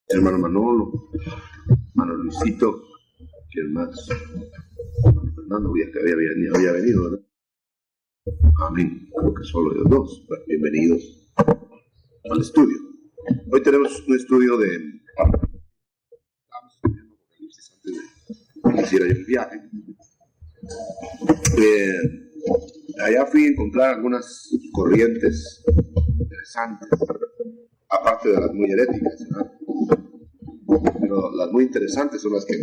hermano Manolo, hermano Luisito, ¿quién más? Hermano Fernando, que había venido, ¿verdad? Amén, creo que solo ellos dos. Bueno, bienvenidos al estudio. Hoy tenemos un estudio de... Estamos estudiando Apocalipsis antes de hiciera yo el viaje. Allá fui a encontrar algunas corrientes interesantes, aparte de las muy heréticas, ¿no? Pero las muy interesantes son las que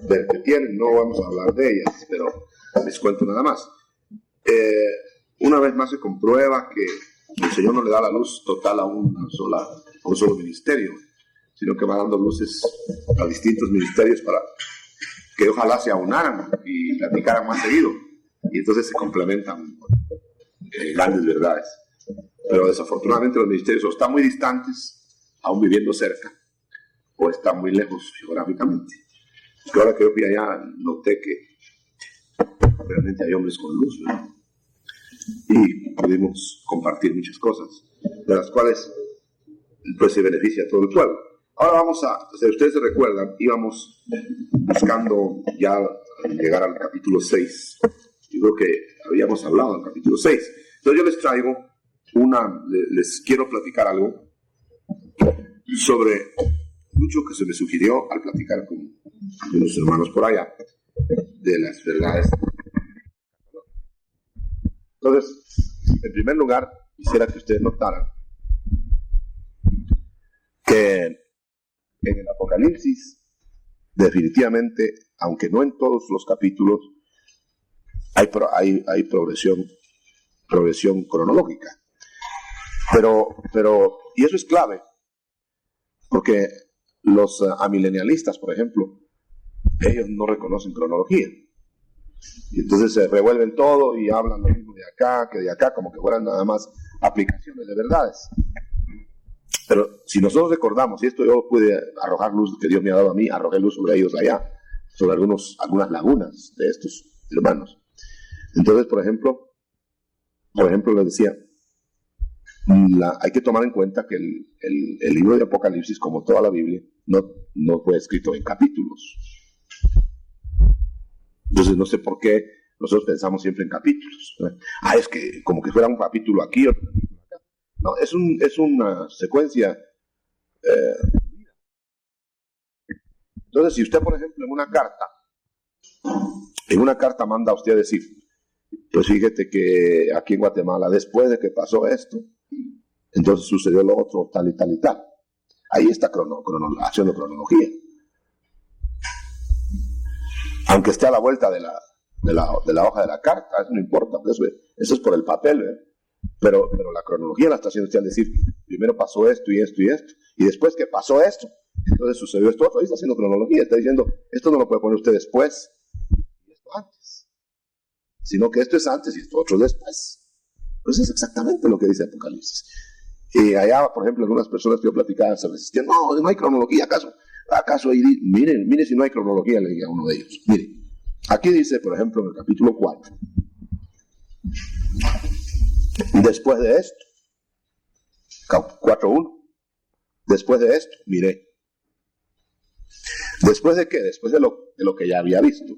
ver que tienen. No vamos a hablar de ellas, pero les cuento nada más. Una vez más se comprueba que el Señor no le da la luz total a un solo ministerio, sino que va dando luces a distintos ministerios para que ojalá se aunaran y platicaran más seguido, y entonces se complementan grandes verdades. Pero desafortunadamente los ministerios o están muy distantes, aún viviendo cerca, o están muy lejos geográficamente. Es que ahora que yo fui allá, noté que realmente hay hombres con luz, ¿no? Y pudimos compartir muchas cosas, de las cuales pues se beneficia a todo el pueblo. Ahora vamos a, si ustedes se recuerdan, íbamos buscando ya llegar al capítulo 6. Yo creo que habíamos hablado del capítulo 6. Entonces yo les traigo les quiero platicar algo sobre mucho que se me sugirió al platicar con unos hermanos por allá de las verdades. Entonces, en primer lugar, quisiera que ustedes notaran que en el Apocalipsis, definitivamente, aunque no en todos los capítulos, hay progresión cronológica. Pero, y eso es clave, porque los amilenialistas, por ejemplo, ellos no reconocen cronología. Y entonces se revuelven todo y hablan lo mismo de acá que de acá, como que fueran nada más aplicaciones de verdades. Pero si nosotros recordamos, y esto yo pude arrojar luz que Dios me ha dado a mí, arrojé luz sobre ellos allá, sobre algunas lagunas de estos hermanos. Entonces, por ejemplo les decía, hay que tomar en cuenta que el libro de Apocalipsis, como toda la Biblia, no fue escrito en capítulos. Entonces no sé por qué nosotros pensamos siempre en capítulos, ¿no? Es que como que fuera un capítulo aquí, otro capítulo acá. No, es una secuencia. Entonces, si usted, por ejemplo, en una carta manda a usted a decir, pues fíjate que aquí en Guatemala, después de que pasó esto, entonces sucedió lo otro, tal y tal y tal. Ahí está haciendo cronología. Aunque esté a la vuelta de la hoja de la carta, eso no importa, eso es por el papel, ¿eh? Pero la cronología la está haciendo usted al decir, primero pasó esto y esto y esto, y después que pasó esto, entonces sucedió esto otro. Ahí está haciendo cronología, está diciendo, esto no lo puede poner usted después y esto antes, sino que esto es antes y esto otro después. Pues es exactamente lo que dice Apocalipsis. Y allá, por ejemplo, algunas personas que yo platicaba se resistían, no hay cronología, ¿acaso ahí? Miren si no hay cronología, le dije a uno de ellos. Miren, aquí dice, por ejemplo, en el capítulo 4, después de esto, 4.1, después de esto, miré. ¿Después de qué? Después de lo que ya había visto.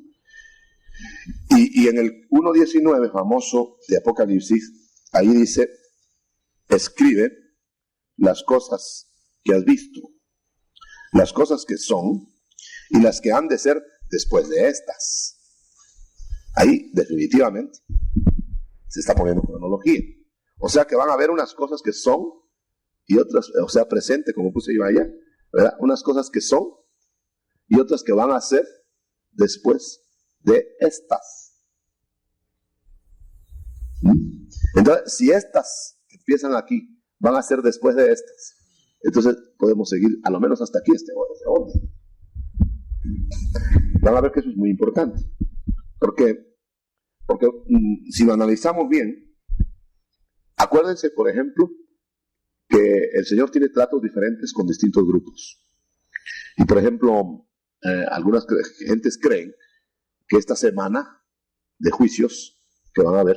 Y en el 1.19 famoso de Apocalipsis, ahí dice, escribe las cosas que has visto, las cosas que son y las que han de ser después de estas. Ahí definitivamente se está poniendo cronología. O sea que van a haber unas cosas que son y otras, o sea, presente, como puse yo allá, ¿verdad? Unas cosas que son y otras que van a ser después de estas. Entonces, si estas que empiezan aquí van a ser después de estas, entonces podemos seguir a lo menos hasta aquí este orden. Van a ver que eso es muy importante, porque si lo analizamos bien, acuérdense, por ejemplo, que el Señor tiene tratos diferentes con distintos grupos. Y por ejemplo, algunas gentes creen que esta semana de juicios que van a haber,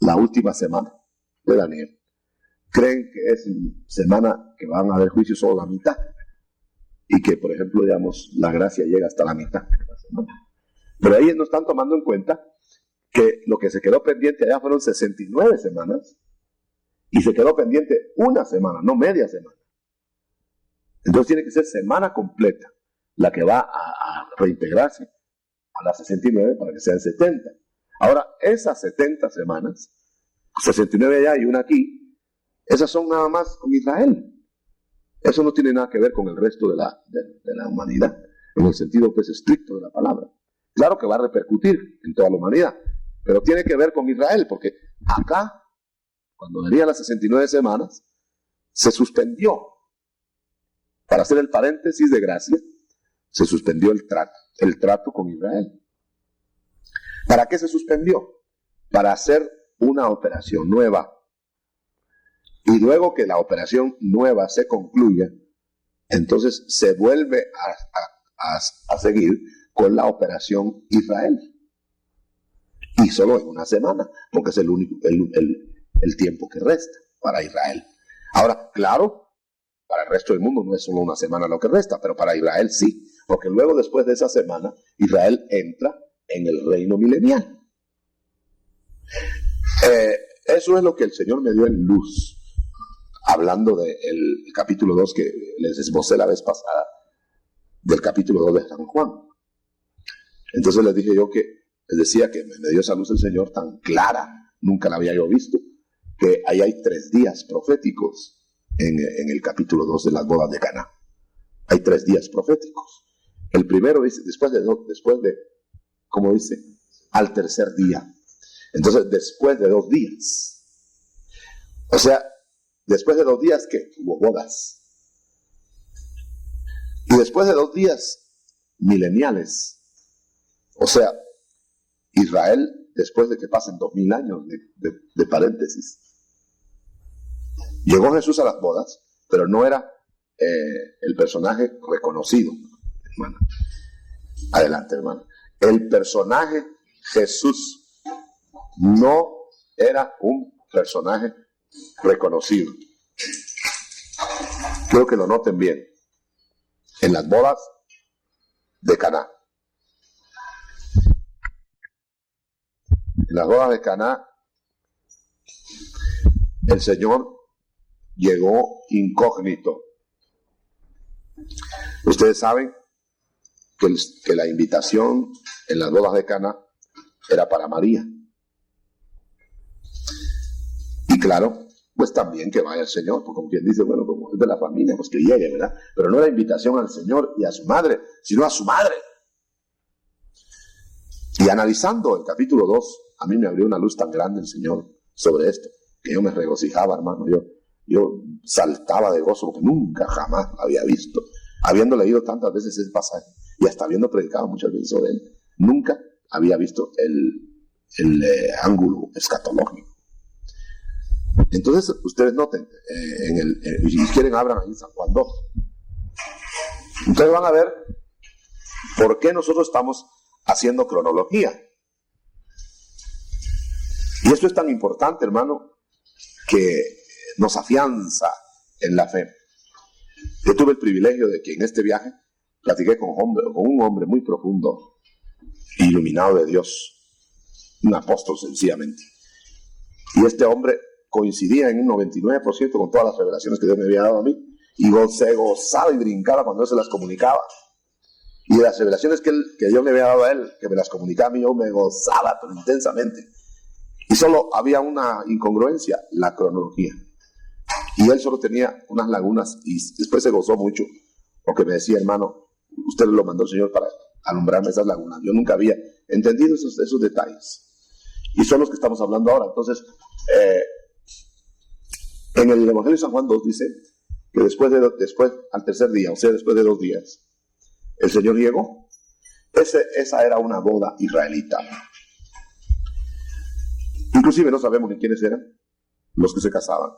la última semana de Daniel, creen que es semana que van a haber juicios solo la mitad. Y que, por ejemplo, digamos, la gracia llega hasta la mitad de la semana. Pero ahí no están tomando en cuenta que lo que se quedó pendiente allá fueron 69 semanas y se quedó pendiente una semana, no media semana. Entonces tiene que ser semana completa la que va a reintegrarse a las 69 para que sean 70. Ahora, esas 70 semanas, 69 allá y una aquí, esas son nada más con Israel. Eso no tiene nada que ver con el resto de la humanidad, en el sentido pues estricto de la palabra. Claro que va a repercutir en toda la humanidad, pero tiene que ver con Israel, porque acá, cuando venía las 69 semanas, se suspendió, para hacer el paréntesis de gracia, se suspendió el trato con Israel. ¿Para qué se suspendió? Para hacer una operación nueva. Y luego que la operación nueva se concluya, entonces se vuelve a seguir con la operación Israel. Y solo en una semana, porque es el único, el tiempo que resta para Israel. Ahora, claro, para el resto del mundo no es solo una semana lo que resta, pero para Israel sí, porque luego después de esa semana, Israel entra en el reino milenial. Eso es lo que el Señor me dio en luz, hablando del capítulo 2 que les esbocé la vez pasada, del capítulo 2 de San Juan. Entonces les dije yo que, les decía que me dio esa luz el Señor tan clara, nunca la había yo visto, que ahí hay 3 días proféticos en el capítulo 2 de las bodas de Caná. Hay 3 días proféticos. El primero dice, después de, ¿cómo dice? Al tercer día. Entonces, después de 2 días. O sea, después de 2 días que hubo bodas. Y después de 2 días mileniales. O sea, Israel, después de que pasen 2000 años de paréntesis. Llegó Jesús a las bodas, pero no era el personaje reconocido, hermana. Adelante, hermana. El personaje Jesús no era un personaje reconocido. Quiero que lo noten bien. En las bodas de Caná. En las bodas de Caná, el Señor llegó incógnito. Ustedes saben que la invitación en las bodas de Caná era para María. Y claro, pues también que vaya el Señor, porque como quien dice, bueno, como es de la familia, pues que llegue, ¿verdad? Pero no era invitación al Señor y a su madre, sino a su madre. Y analizando el capítulo 2, a mí me abrió una luz tan grande el Señor sobre esto, que yo me regocijaba, hermano. Yo saltaba de gozo porque nunca, jamás había visto, habiendo leído tantas veces ese pasaje y hasta habiendo predicado muchas veces sobre él, nunca había visto el ángulo escatológico. Entonces, ustedes noten, si quieren abran ahí San Juan 2. Ustedes van a ver por qué nosotros estamos haciendo cronología. Y esto es tan importante, hermano, que nos afianza en la fe. Yo tuve el privilegio de que en este viaje platiqué con un hombre muy profundo, iluminado de Dios, un apóstol sencillamente. Y este hombre coincidía en un 99% con todas las revelaciones que Dios me había dado a mí, y se gozaba y brincaba cuando Dios se las comunicaba. Y de las revelaciones que Dios me había dado a él, que me las comunicaba a mí, yo me gozaba pero intensamente. Y solo había una incongruencia, la cronología. Y él solo tenía unas lagunas y después se gozó mucho porque me decía, hermano, usted lo mandó el Señor para alumbrarme esas lagunas. Yo nunca había entendido esos detalles. Y son los que estamos hablando ahora. Entonces, en el Evangelio de San Juan 2 dice que después al tercer día, o sea, después de 2 días, el Señor llegó. Esa era una boda israelita. Inclusive no sabemos ni quiénes eran los que se casaban,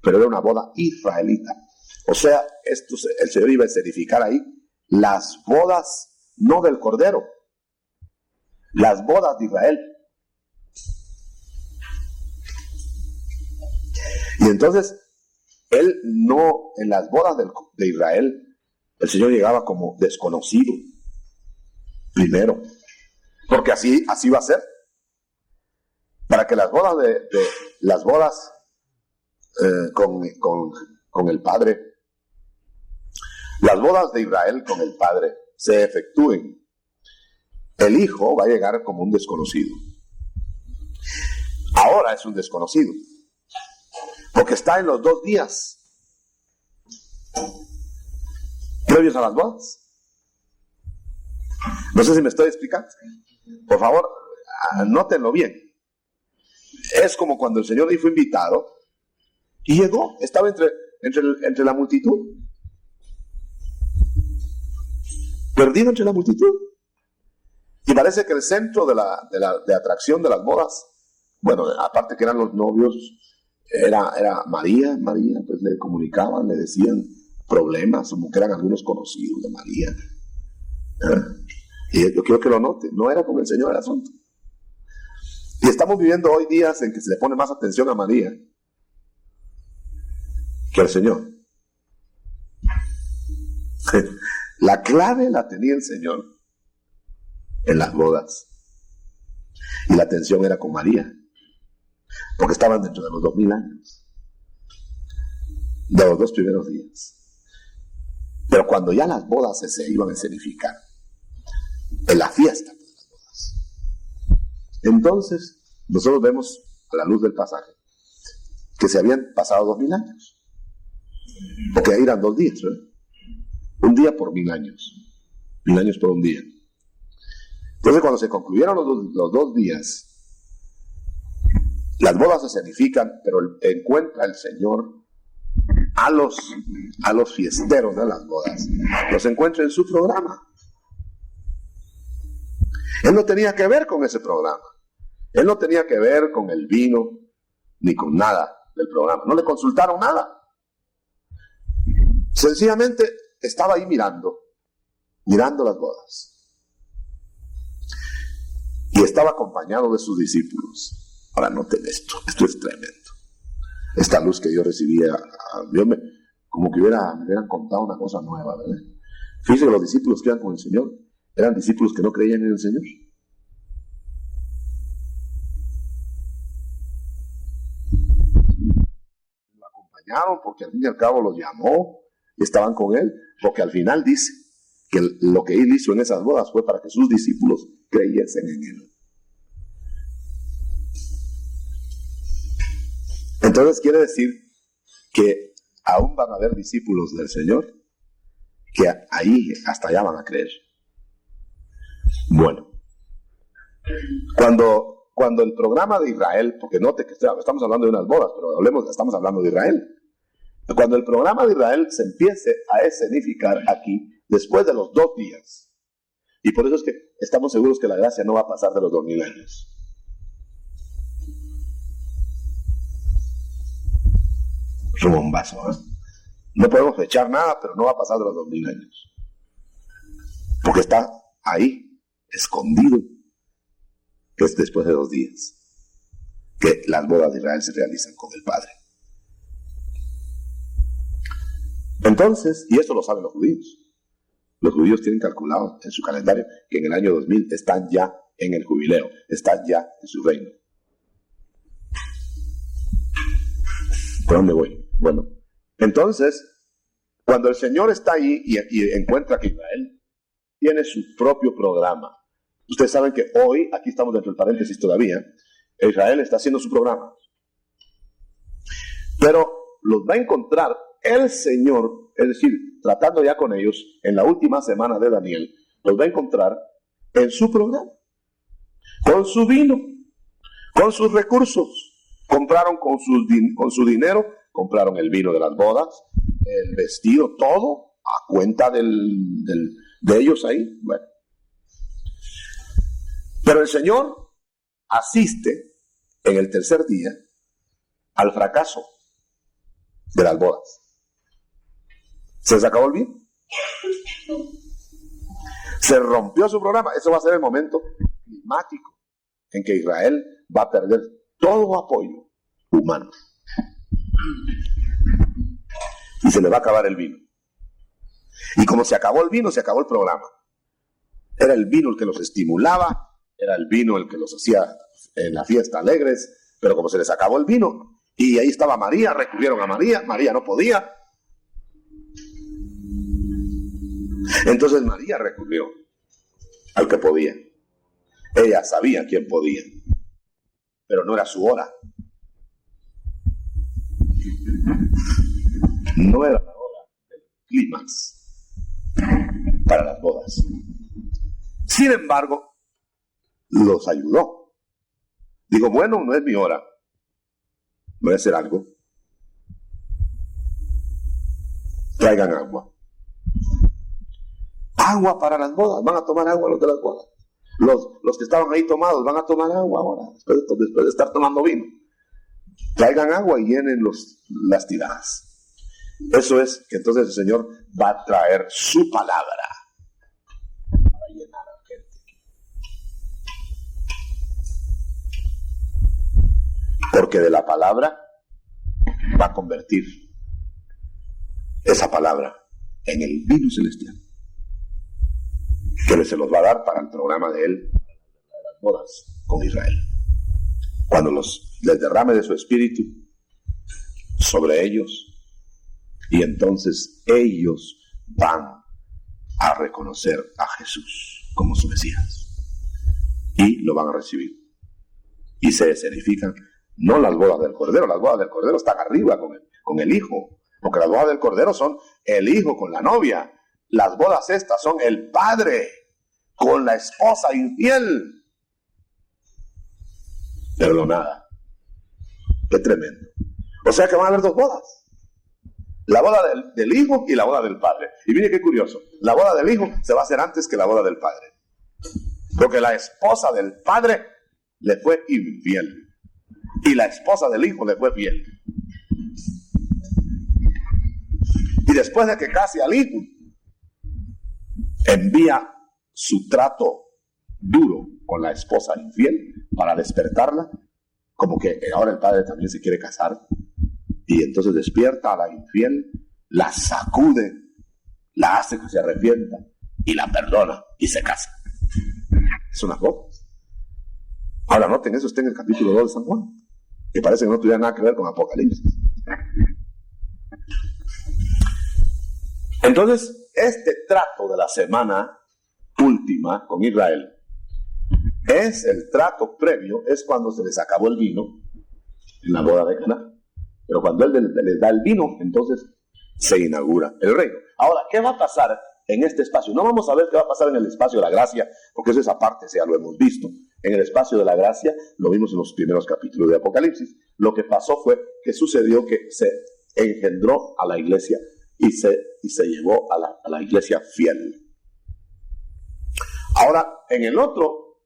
pero era una boda israelita. O sea, el Señor iba a escenificar ahí las bodas, no del Cordero, las bodas de Israel. Y entonces, él no, en las bodas de Israel, el Señor llegaba como desconocido, primero, porque así va a ser. Para que las bodas con el Padre, las bodas de Israel con el Padre se efectúen, el Hijo va a llegar como un desconocido. Ahora es un desconocido, porque está en los 2 días previos a las bodas. No sé si me estoy explicando. Por favor, anótenlo bien. Es como cuando el Señor fue invitado y llegó, estaba entre la multitud, perdido entre la multitud. Y parece que el centro de atracción de las bodas, bueno, aparte que eran los novios, era María. María, pues le comunicaban, le decían problemas, como que eran algunos conocidos de María. Y yo quiero que lo note, no era con el Señor el asunto. Y estamos viviendo hoy días en que se le pone más atención a María que al Señor. La clave la tenía el Señor en las bodas. Y la atención era con María, porque estaban dentro de los 2000 años, de los 2 primeros días. Pero cuando ya las bodas se iban a escenificar, en la fiesta de las bodas, entonces nosotros vemos a la luz del pasaje que se habían pasado 2000 años, porque ahí eran 2 días, un día por 1000 años, 1000 años por un día. Entonces cuando se concluyeron los 2 días, las bodas se escenifican, pero encuentra el Señor a los fiesteros de las bodas, los encuentra en su programa. Él no tenía que ver con ese programa, él no tenía que ver con el vino ni con nada del programa, no le consultaron nada, sencillamente estaba ahí mirando las bodas, y estaba acompañado de sus discípulos. Ahora noten esto es tremendo. Esta luz que yo recibía, como que me hubieran contado una cosa nueva, ¿verdad? Fíjense que los discípulos que iban con el Señor eran discípulos que no creían en el Señor. Lo acompañaron porque al fin y al cabo los llamó y estaban con él, porque al final dice que lo que él hizo en esas bodas fue para que sus discípulos creyesen en él. Entonces quiere decir que aún van a haber discípulos del Señor que ahí hasta allá van a creer. Bueno, cuando el programa de Israel, porque note que estamos hablando de unas bodas, pero estamos hablando de Israel. Cuando el programa de Israel se empiece a escenificar aquí, después de los 2 días, y por eso es que estamos seguros que la gracia no va a pasar de los 2000 años. Es un bombazo, ¿eh? No podemos fechar nada, pero no va a pasar de los 2000 años. Porque está ahí, escondido, que es después de 2 días, que las bodas de Israel se realizan con el Padre. Entonces, y esto lo saben los judíos. Los judíos tienen calculado en su calendario que en el año 2000 están ya en el jubileo, están ya en su reino. ¿Por dónde voy? Bueno, entonces, cuando el Señor está ahí y encuentra que Israel tiene su propio programa. Ustedes saben que hoy, aquí estamos dentro del paréntesis todavía, Israel está haciendo su programa. Pero los va a encontrar el Señor, es decir, tratando ya con ellos, en la última semana de Daniel, los va a encontrar en su programa, con su vino, con sus recursos. Compraron con su dinero, compraron el vino de las bodas, el vestido, todo a cuenta de ellos ahí. Bueno. Pero el Señor asiste en el tercer día al fracaso de las bodas. Se les acabó el vino. Se rompió su programa. Eso va a ser el momento climático en que Israel va a perder todo apoyo humano. Y se le va a acabar el vino. Y como se acabó el vino, se acabó el programa. Era el vino el que los estimulaba, era el vino el que los hacía en la fiesta alegres, pero como se les acabó el vino, y ahí estaba María, recurrieron a María, María no podía. Entonces María recurrió al que podía. Ella sabía quién podía, pero no era su hora. No era la hora del clímax para las bodas. Sin embargo, los ayudó. Digo, bueno, no es mi hora. Voy a hacer algo. Traigan agua. Agua para las bodas. Van a tomar agua los de las bodas. Los que estaban ahí tomados van a tomar agua ahora, después de estar tomando vino. Traigan agua y llenen las tinajas. Eso es que entonces el Señor va a traer su palabra para llenar a la gente. Porque de la palabra va a convertir esa palabra en el vino celestial que se los va a dar para el programa de él, de las bodas con Israel. Cuando les derrame de su espíritu sobre ellos, y entonces ellos van a reconocer a Jesús como su Mesías y lo van a recibir. Y se escenifican no las bodas del Cordero. Las bodas del Cordero están arriba con el Hijo, porque las bodas del Cordero son el Hijo con la novia. Las bodas estas son el Padre con la esposa infiel. Perdonada. Qué tremendo. O sea que van a haber dos bodas. La boda del Hijo y la boda del Padre. Y mire qué curioso. La boda del Hijo se va a hacer antes que la boda del Padre. Porque la esposa del Padre le fue infiel. Y la esposa del Hijo le fue fiel. Y después de que case al Hijo, envía su trato duro con la esposa infiel para despertarla, como que ahora el padre también se quiere casar, y entonces despierta a la infiel, la sacude, la hace que se arrepienta y la perdona y se casa. Es una cosa. Ahora noten, eso está en el capítulo 2 de San Juan, que parece que no tuviera nada que ver con Apocalipsis. Entonces, este trato de la semana última con Israel es el trato previo, es cuando se les acabó el vino en la boda de Caná. Pero cuando él les da el vino, entonces se inaugura el reino. Ahora, ¿qué va a pasar en este espacio? No vamos a ver qué va a pasar en el espacio de la gracia, porque eso es aparte, ya lo hemos visto. En el espacio de la gracia lo vimos en los primeros capítulos de Apocalipsis. Lo que pasó fue que sucedió que se engendró a la iglesia y se llevó a la iglesia fiel. Ahora, en el otro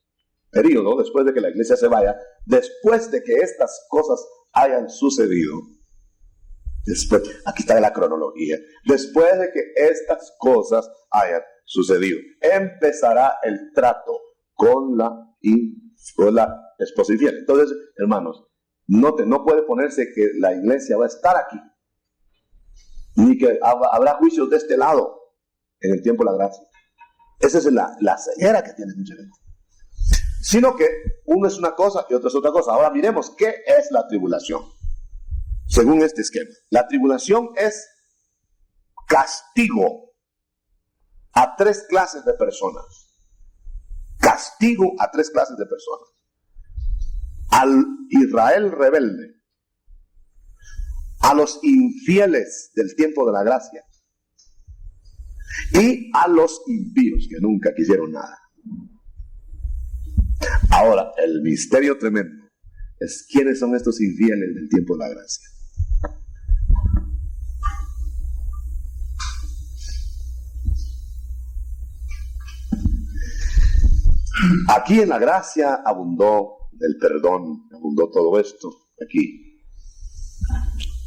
periodo, después de que la iglesia se vaya, después de que estas cosas hayan sucedido, aquí está la cronología, después de que estas cosas hayan sucedido, empezará el trato con la esposa infiel. Entonces, hermanos, noten, no puede ponerse que la iglesia va a estar aquí, ni que habrá juicios de este lado en el tiempo de la gracia. Esa es la ceguera que tiene mucha gente. Sino que uno es una cosa y otro es otra cosa. Ahora miremos qué es la tribulación. Según este esquema, la tribulación es castigo a 3 clases de personas. Castigo a 3 clases de personas. Al Israel rebelde, a los infieles del tiempo de la gracia y a los impíos que nunca quisieron nada. Ahora, el misterio tremendo es quiénes son estos infieles del tiempo de la gracia. Aquí en la gracia abundó el perdón, abundó todo esto aquí.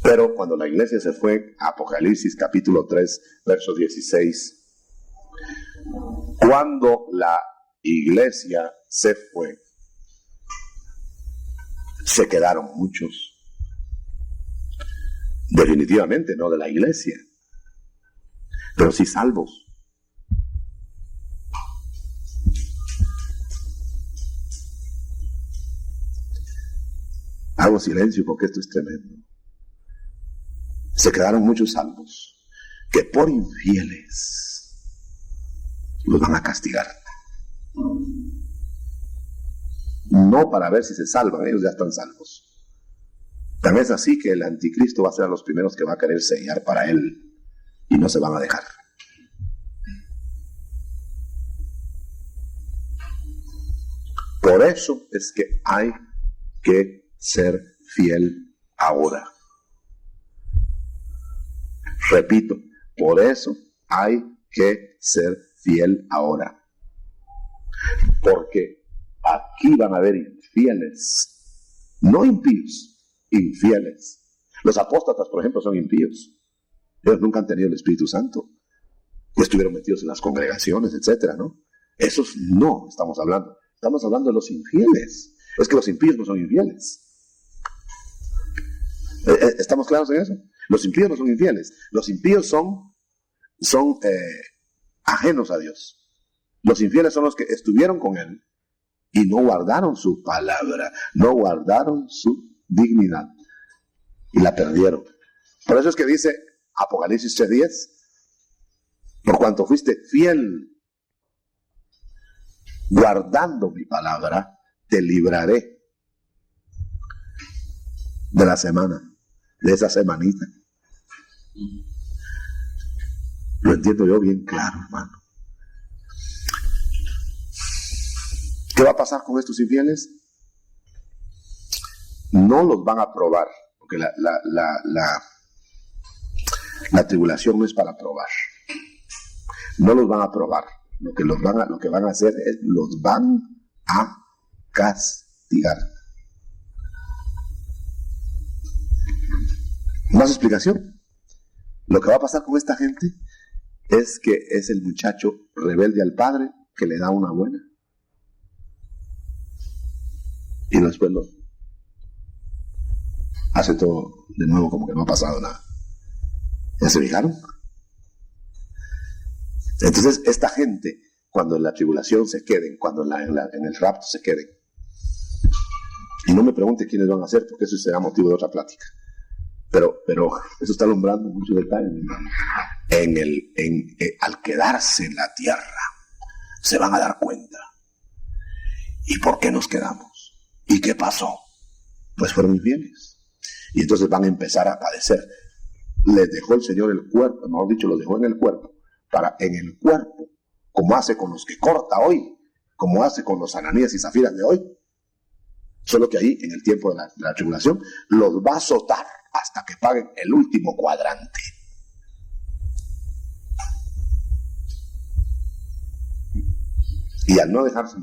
Pero cuando la iglesia se fue, Apocalipsis capítulo 3, verso 16, cuando la iglesia se fue, se quedaron muchos Definitivamente no de la iglesia, pero sí salvos. Hago silencio porque esto es tremendo. Se quedaron muchos salvos que por infieles los van a castigar. No para ver si se salvan, ellos ya están salvos. Tan es así que el anticristo va a ser a los primeros que va a querer sellar para él y no se van a dejar. Por eso es que hay que ser fiel ahora. Repito, por eso hay que ser fiel ahora. Porque aquí van a haber infieles, no impíos, infieles. Los apóstatas, por ejemplo, son impíos. Ellos nunca han tenido el Espíritu Santo. Estuvieron metidos en las congregaciones, etcétera, ¿no? Esos no estamos hablando. Estamos hablando de los infieles. Es que los impíos no son infieles. ¿Estamos claros en eso? Los impíos no son infieles. Los impíos son ajenos a Dios. Los infieles son los que estuvieron con Él y no guardaron su palabra, no guardaron su dignidad y la perdieron. Por eso es que dice Apocalipsis 3:10, por cuanto fuiste fiel guardando mi palabra, te libraré de la semana, de esa semanita. Lo entiendo yo bien claro, hermano. ¿Qué va a pasar con estos infieles? No los van a probar, porque la tribulación no es para probar. No los van a probar. Lo que van a hacer es los van a castigar. ¿Más explicación? Lo que va a pasar con esta gente es que es el muchacho rebelde al padre que le da una buena. Y después lo hace todo de nuevo como que no ha pasado nada. ¿Ya se fijaron? Entonces esta gente, cuando en la tribulación se queden, cuando en el rapto se queden, y no me pregunte quiénes van a ser, porque eso será motivo de otra plática, pero eso está alumbrando muchos detalles, hermano. Al quedarse en la tierra se van a dar cuenta. ¿Y por qué nos quedamos? ¿Y qué pasó? Pues fueron infieles. Y entonces van a empezar a padecer. Les dejó el Señor el cuerpo, mejor dicho, los dejó en el cuerpo, para en el cuerpo, como hace con los que corta hoy, como hace con los Ananías y Zafiras de hoy, solo que ahí, en el tiempo de la tribulación, los va a azotar hasta que paguen el último cuadrante. Y al no dejarse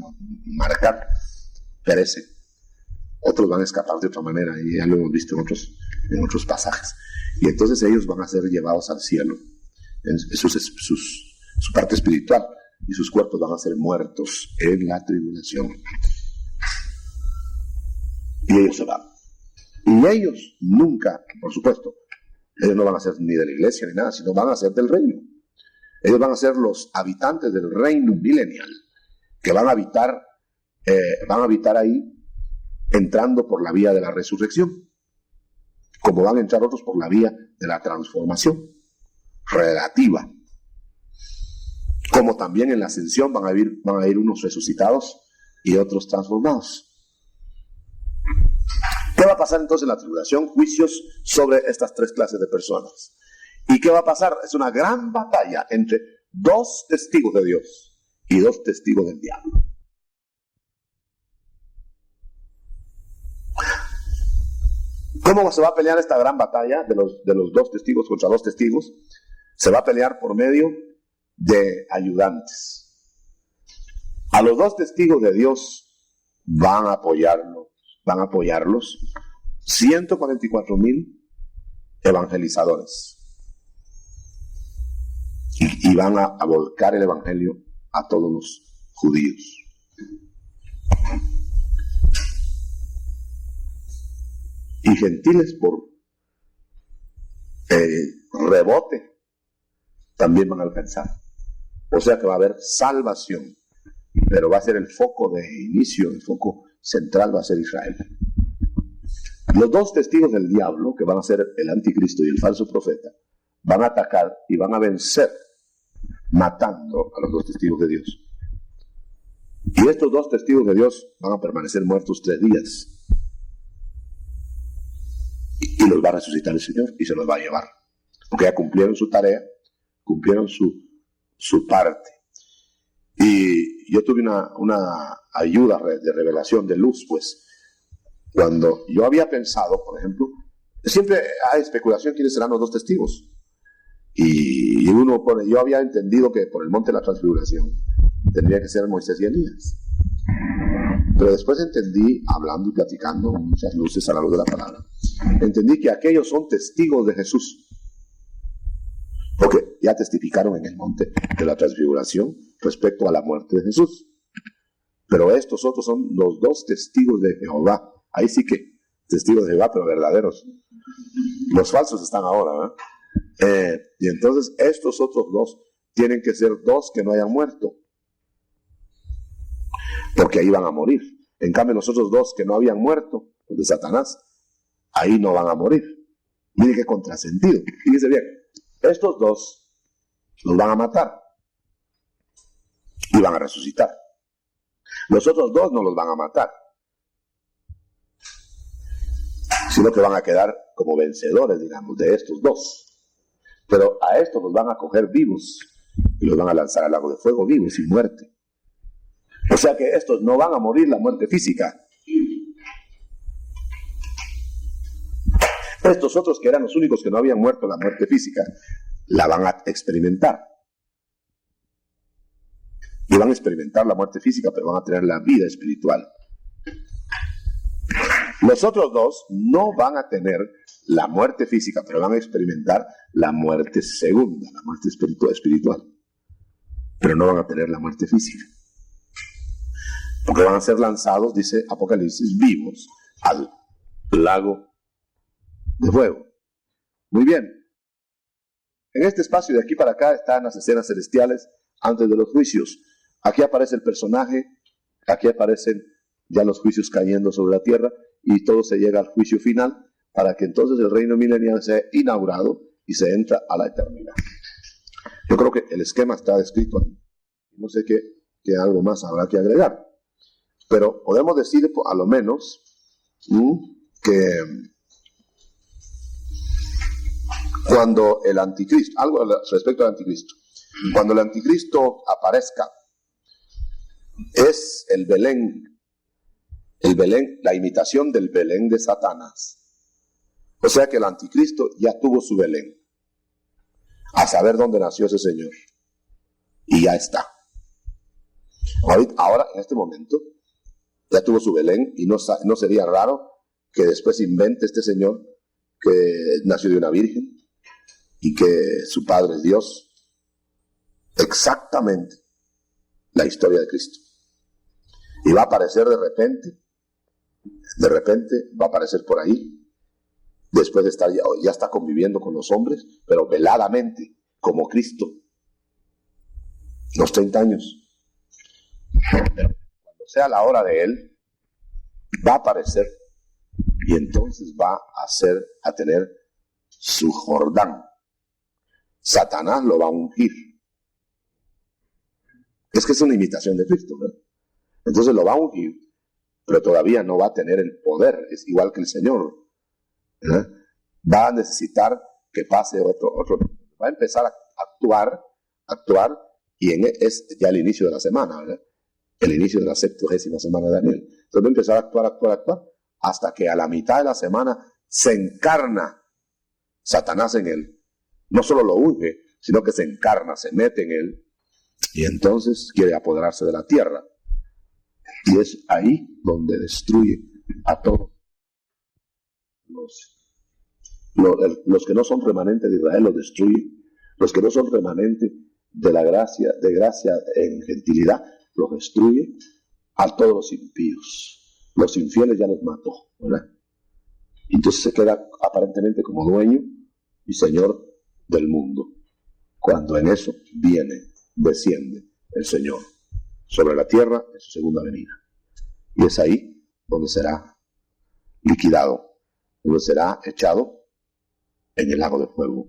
marcar, perecen. Otros van a escapar de otra manera, y ya lo hemos visto en otros pasajes. Y entonces ellos van a ser llevados al cielo, en su parte espiritual, y sus cuerpos van a ser muertos en la tribulación. Y ellos se van. Y ellos nunca, por supuesto, ellos no van a ser ni de la iglesia ni nada, sino van a ser del reino. Ellos van a ser los habitantes del reino milenial, que van a habitar ahí, entrando por la vía de la resurrección, como van a entrar otros por la vía de la transformación relativa. Como también en la ascensión van a ir unos resucitados y otros transformados. ¿Qué va a pasar entonces en la tribulación? Juicios sobre estas tres clases de personas. ¿Y qué va a pasar? Es una gran batalla entre dos testigos de Dios y dos testigos del diablo. ¿Cómo se va a pelear esta gran batalla de los dos testigos contra dos testigos? Se va a pelear por medio de ayudantes. A los dos testigos de Dios van a apoyarlos 144,000 evangelizadores. Y van a volcar el evangelio a todos los judíos. Y gentiles rebote, también van a alcanzar. O sea que va a haber salvación, pero va a ser el foco de inicio, el foco central va a ser Israel. Los dos testigos del diablo, que van a ser el anticristo y el falso profeta, van a atacar y van a vencer, matando a los dos testigos de Dios. Y estos dos testigos de Dios van a permanecer muertos 3 días. Y los va a resucitar el Señor y se los va a llevar. Porque ya cumplieron su tarea, cumplieron su parte. Y yo tuve una ayuda de revelación, de luz, pues, cuando yo había pensado, por ejemplo, siempre hay especulación quiénes serán los dos testigos. Y uno pone, yo había entendido que por el monte de la transfiguración tendría que ser Moisés y Elías. Pero después entendí, hablando y platicando, muchas luces a la luz de la palabra, entendí que aquellos son testigos de Jesús. Porque ya testificaron en el monte de la transfiguración respecto a la muerte de Jesús. Pero estos otros son los dos testigos de Jehová. Ahí sí que testigos de Jehová, pero verdaderos. Los falsos están ahora, ¿eh? Y entonces estos otros dos tienen que ser dos que no hayan muerto, porque ahí van a morir. En cambio los otros dos que no habían muerto, los de Satanás, ahí no van a morir. Mire qué contrasentido. Fíjese bien, estos dos los van a matar y van a resucitar. Los otros dos no los van a matar, sino que van a quedar como vencedores, digamos, de estos dos. Pero a estos los van a coger vivos y los van a lanzar al lago de fuego vivos, sin muerte. O sea que estos no van a morir la muerte física. Estos otros, que eran los únicos que no habían muerto la muerte física, la van a experimentar. Y van a experimentar la muerte física, pero van a tener la vida espiritual. Los otros dos no van a tener la muerte física, pero van a experimentar la muerte segunda, la muerte espiritual. Pero no van a tener la muerte física. Porque van a ser lanzados, dice Apocalipsis, vivos al lago de fuego. Muy bien. En este espacio de aquí para acá están las escenas celestiales antes de los juicios. Aquí aparece el personaje, aquí aparecen ya los juicios cayendo sobre la tierra y todo se llega al juicio final para que entonces el reino milenial sea inaugurado y se entra a la eternidad. Yo creo que el esquema está descrito ahí. No sé qué algo más habrá que agregar. Pero podemos decir a lo menos que cuando el anticristo, algo respecto al anticristo, cuando el anticristo aparezca, es el Belén, la imitación del Belén de Satanás. O sea que el anticristo ya tuvo su Belén, a saber dónde nació ese señor, y ya está. Ahora, en este momento, ya tuvo su Belén, y no sería raro que después invente este señor que nació de una virgen y que su padre es Dios. Exactamente la historia de Cristo. Y va a aparecer de repente va a aparecer por ahí, después de estar ya está conviviendo con los hombres, pero veladamente, como Cristo, los 30 años. Pero cuando sea la hora de él, va a aparecer y entonces va a tener su Jordán. Satanás lo va a ungir. Es que es una imitación de Cristo, ¿verdad? Entonces lo va a ungir, pero todavía no va a tener el poder, es igual que el Señor, ¿verdad? Va a necesitar que pase otro, va a empezar a actuar, y es ya el inicio de la semana, ¿verdad? El inicio de la 70ª semana de Daniel. Entonces va a empezar a actuar, hasta que a la mitad de la semana se encarna Satanás en él. No solo lo unge, sino que se encarna, se mete en él, y entonces quiere apoderarse de la tierra. Y es ahí donde destruye a todos los que no son remanentes de Israel, los destruye. Los que no son remanentes de la gracia en gentilidad, los destruye. A todos los impíos, los infieles ya los mató, ¿verdad? Entonces se queda aparentemente como dueño y Señor del mundo. Cuando en eso desciende el Señor sobre la tierra en su segunda venida. Y es ahí donde será liquidado, donde será echado en el lago de fuego.